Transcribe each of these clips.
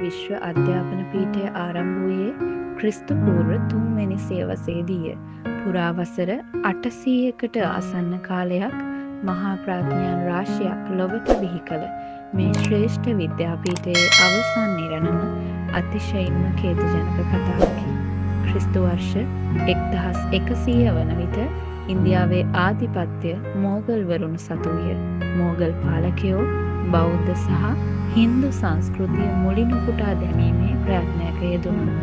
විශ්ව අධ්‍යාපන පීඨය ආරම්භ වූයේ ක්‍රිස්තු පූර්ව 3 වෙනි සියවසේදීය. පුරා වසර 800කට ආසන්න කාලයක් මහා ප්‍රඥාන් රාශියක් ලොවට බිහි කළ මේ ශ්‍රේෂ්ඨ විද්‍යාපීඨයේ අවසන් නිරණම අතිශයින්ම ඛේදජනක කතාවකි. ක්‍රිස්තු වර්ෂ 1100 වන විට ඉන්දියාවේ ආධිපත්‍ය මෝගල් වරුන් සතු විය. මෝගල් පාලකයෝ බෞද්ධ සහ හින්දු සංස්කෘතිය මුලින් උපුටා දැමීමේ ප්‍රයත්නයක යෙදුණහ.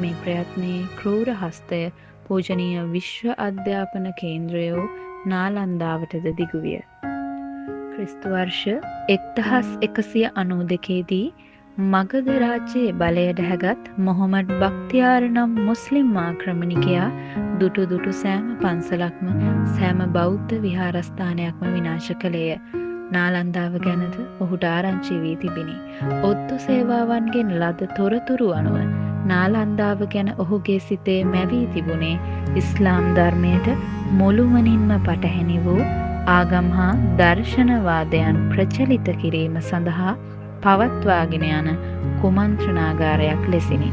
මේ ප්‍රයත්නයේ ක්‍රූර හස්තය පූජනීය විශ්ව අධ්‍යාපන කේන්ද්‍රය වූ නාලන්දාවටද දිගු විය. ක්‍රිස්තු වර්ෂ 1192 දී මගධ රාජ්‍යයේ බලයට හැගත් මොහොමඩ් බක්තියාර නම් මුස්ලිම් ආක්‍රමණිකයා දුටු සෑම පන්සලක්ම සෑම බෞද්ධ විහාරස්ථානයක්ම විනාශ කළේය. නාලන්දාව ගැනද ඔහුට ආරංචි වී තිබිණි. ඔත්තු සේවාවන්ගෙන් ලද තොරතුරු අනුව නාලන්දාව ගැන ඔහුගේ සිතේ මැවී තිබුණේ ඉස්ලාම් ධර්මයට මුළුමනින්ම පටහැනි වූ ආගම් හා දර්ශනවාදයන් ප්‍රචලිත කිරීම සඳහා පවත්වාගෙන යන කුමන්ත්‍රණාගාරයක් ලෙසිනි.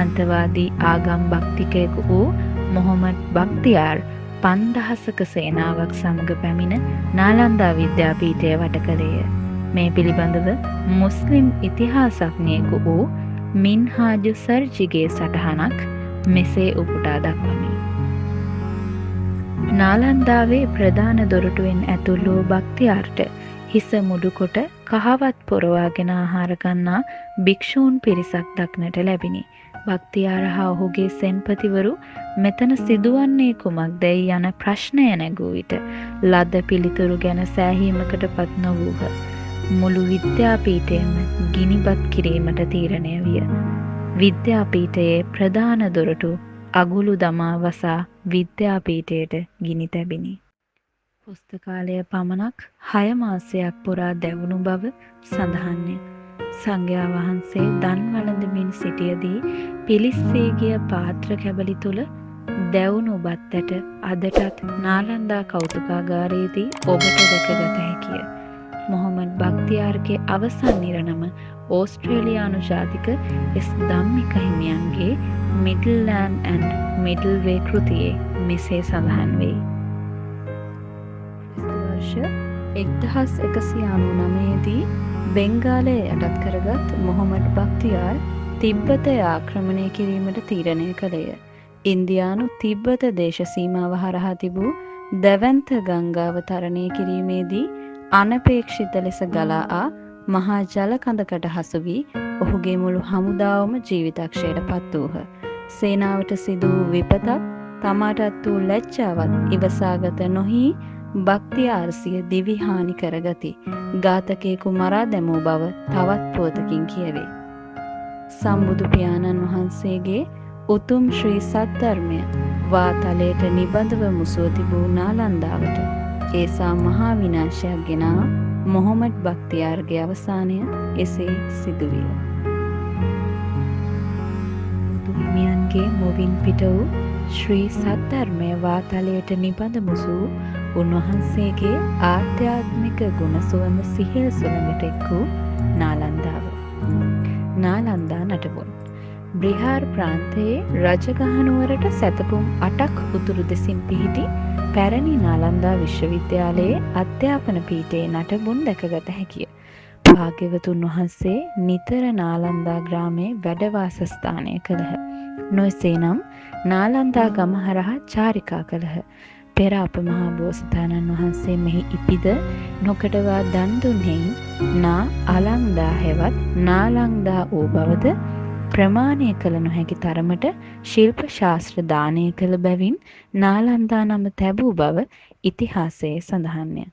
අන්තවාදී ආගම් භක්තිකයෙකු වූ මොහොමඩ් බක්තියාර් 5000ක සේනාවක් සමග පැමිණ නාලන්දා විද්‍යාපීඨය වට කළේය. මේ පිළිබඳව මුස්ලිම් ඉතිහාසඥයෙකු වූ මින්හාජු සර්ජිගේ සටහනක් මෙසේ උපුටා දක්වමි. නාලන්දාවේ ප්‍රධාන දොරටුවෙන් ඇතුල් වූ බක්තියාර්ට හිස මුඩුකොට කහවත් පොරවාගෙන ආහාර ගන්නා භික්ෂූන් පිරිසක් දක්නට ලැබිණි. බක්තියාර හා ඔහුගේ සෙන්පතිවරු මෙතන සිදුවන්නේ කුමක්දැයි යන ප්‍රශ්නය නැගූ විට ලද පිළිතුරු ගැන සෑහීමකට පත් නොවූහ. මුළු විද්‍යාපීඨයම ගිනිබත් කිරීමට තීරණය විය. විද්‍යාපීඨයේ ප්‍රධාන දොරටු අගුළු දමා වසා විද්‍යාපීඨයට ගිනි තැබිණි. පුස්තකාලය පමණක් 6 මාසයක් පුරා දැවුණු බව සඳහන්ය. සංඝයා වහන්සේ දන් වළඳමින් සිටියදී පිලිස්සී ගිය පාත්‍ර කැබලි තුල දැවුණු බත් ඇට අදටත් නාලන්දා කෞතුකාගාරයේදී ඔබට දැකගත හැකිය. මොහොමඩ් බක්තියාර්ගේ අවසන් නිරණම ඕස්ට්‍රේලියානු ජාතික එස් ධම්මික හිමියන්ගේ මිඩ්ල්ලෑන්ඩ් ඇන්ඩ් මිඩ්ල්වේ කෘතියේ මෙසේ සඳහන් වෙයි. වර්ෂ 1199 දී බෙන්ගාලය යටත් කරගත් මොහොමඩ් බක්තියාර් තිබ්බතය ආක්‍රමණය කිරීමට තීරණය කළේය. ඉන්දියානු තිබ්බත දේශ සීමාව හරහා තිබූ දැවැන්ත ගංගාව තරණය කිරීමේදී අනපේක්ෂිත ලෙස ගලා ආ මහා ජල කඳකට හසු වී ඔහුගේ මුළු හමුදාවම ජීවිතක්ෂයට පත් වූහ. සේනාවට සිදු වූ විපතත් තමාටත් වූ ලැජ්ජාවත් ඉවසාගත නොහී බක්තියාර්සිය දිවි හානි කරගති. ඝාතකයෙකු මරා දැමූ බව තවත් පුවතකින් කියවේ. සම්බුදු පියාණන් වහන්සේගේ උතුම් ශ්‍රී සද්ධර්මය වාතලයට නිබඳව මුසුව තිබූ නාලන්දාවට ඒසා මහා විනාශයක් ගෙනා මොහොමඩ් බක්තියාර්ගේ අවසානය එසේ සිදුවිය. බුදුහිමියන්ගේ මුවින් පිට වූ ශ්‍රී සද්ධර්මය වාතලයට නිබඳ මුසූ උන්වහන්සේගේ ආධ්‍යාත්මික ගුණ සුවඳ සිහිල් සුළඟට එක් වූ නාලන්දාව. නාලන්දා නටබුන් බ්‍රිහාර් ප්‍රාන්තයේ රජගහනුවරට සැතපුම් 8ක් උතුරු දෙසින් පිහිටි පැරණි නාලන්දා විශ්වවිද්‍යාලයේ අධ්‍යාපන පීඨයේ නටබුන් දැකගත හැකිය. භාග්‍යවතුන් වහන්සේ නිතර නාලන්දා ග්‍රාමයේ වැඩ වාසස්ථානය කළහ. නොයසේ නම් නාලන්දා ගම හරහා චාරිකා කළහ. පෙර අප මහා බෝසතාණන් වහන්සේ මෙහි ඉපිද නොකඩවා දන් දුන්නෙහි නා අලංදා හෙවත් නාලංදා වූ බවද ප්‍රමාණය කළ නොහැකි තරමට ශිල්ප ශාස්ත්‍ර දානය කළ බැවින් නාලන්දා නම තැබූ බව ඉතිහාසයේ සඳහන්ය.